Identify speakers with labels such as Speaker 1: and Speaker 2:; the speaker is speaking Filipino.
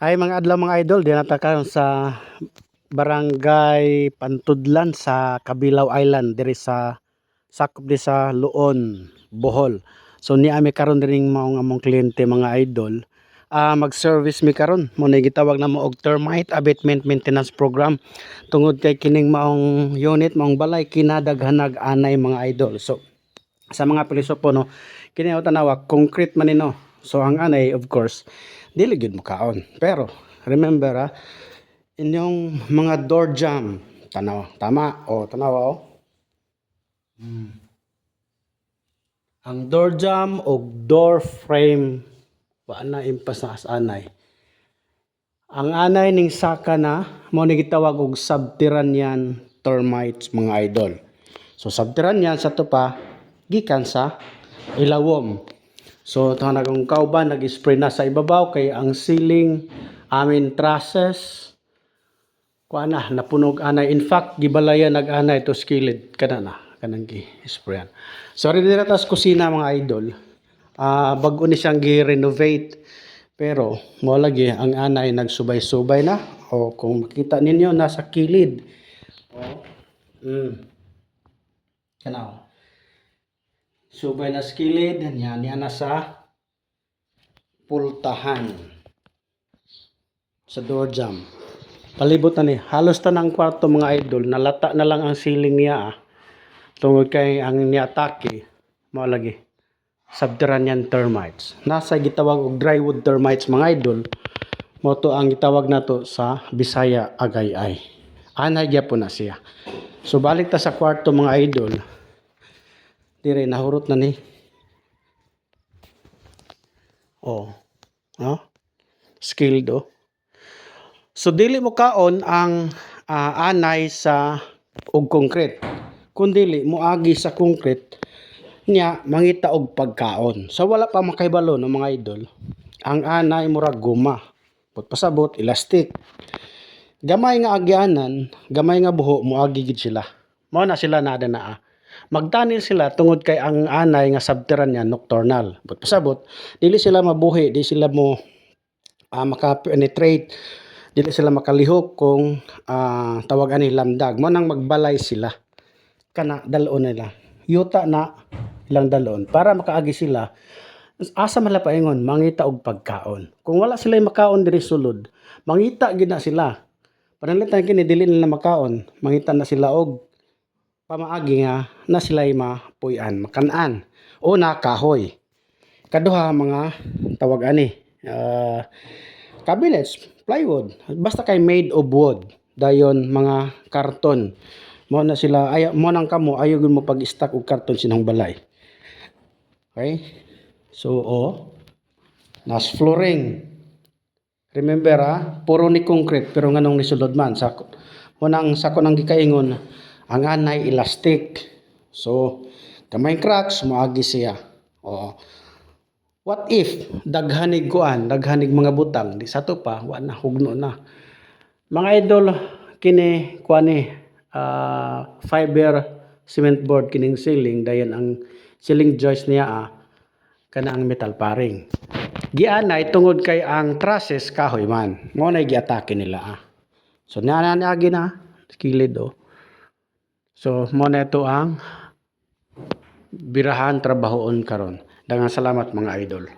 Speaker 1: Ay mga adlaw mga idol, dinata karon sa Barangay Pantudlan sa Kabilaw Island diri sa sakop di sa Luon, Bohol. So ni ami karon diring mao among kliyente mga idol. Mag-service mi karon mo na gitawag na mo og termite abatement maintenance program tungod kay kining maong unit maong balay kinadaghanag anay mga idol. So sa mga pilosopo no, kini tanawa concrete man no. So ang anay of course dili gyud mo kaon. Pero remember inyong mga door jamb tanaw tama o tanawa o. Ang door jamb o door frame wa na impas na as anay. Ang anay ning saka na mo ni gitawag og subterranean termites mga idol. So subterranean sa to pa gikan sa ilawom. So tanang kauban nag-spray na sa ibabaw kay ang ceiling trusses kuan na napunog anay. In fact gibalayan nag-anay to skillet kanang gi-sprayan. So rin dira tas kusina mga idol. Bag-o ni siyang gi-renovate pero mo lagi ang anay nagsubay-subay na o kung makita ninyo nasa kilid. Kanaw. Subay na skilid yan na sa pultahan sa door jamb. Palibot na ni halos tanang kwarto mga idol nalata na lang ang ceiling niya tungod kay ang niatake mo lagi subterranean termites. Nasa gitawag og drywood termites mga idol. Mo to ang gitawag nato sa Bisaya agay-ay. Anay gyapon na siya. So balik ta sa kwarto mga idol. Dire nahurot na ni. Skilled So dili mo kaon ang anay sa og concrete. Kun dili mo agi sa concrete nya mangita og pagkaon. So wala pa makahibalo no mga idol. Ang anay murag guma. Pasabot elastic. Gamay nga agyanan, gamay nga buho mo agi gid sila. Mao na sila nada naa. Magtanil sila tungod kay ang anay nga subterranean nocturnal. Pasabot dili sila mabuhi, di sila mo maka-penetrate, dili sila makalihok kung tawag ani lamdag. Mo nang magbalay sila. Kana dalon nila. Yuta na ilang dalon para makaagi sila. Asa man la paingon mangita og pagkaon. Kung wala sila makaon diri sulod, mangita gid na sila. Panalitan kini dili nila makaon, mangita na sila og pamaagi nga na sila'y mapuy-an, makan-an o nakahoy. Kaduha mga tawag ani cabinets, plywood, basta kay made of wood. Dayon mga karton. Mo na sila mo nang kamo ayo gyud mo pag-stock og karton sinang balay. Okay? So nas flooring. Remember puro ni concrete pero nganong ni sulod man sa mo nang sako nang gikaingon ang anay elastic. So kamay cracks moagi siya. What if daghanig daghanig mga butang di sa to pa wa na hugno na. Mga idol kini kuani fiber cement board kining ceiling dayon ang ceiling joist niya kana ang metal paring. Gianay tungod kay ang trusses kahoy man. Mo na giatake nila So nanagi na kilid So mo na ito ang birahan trabahoon karon. Daghang salamat mga idol.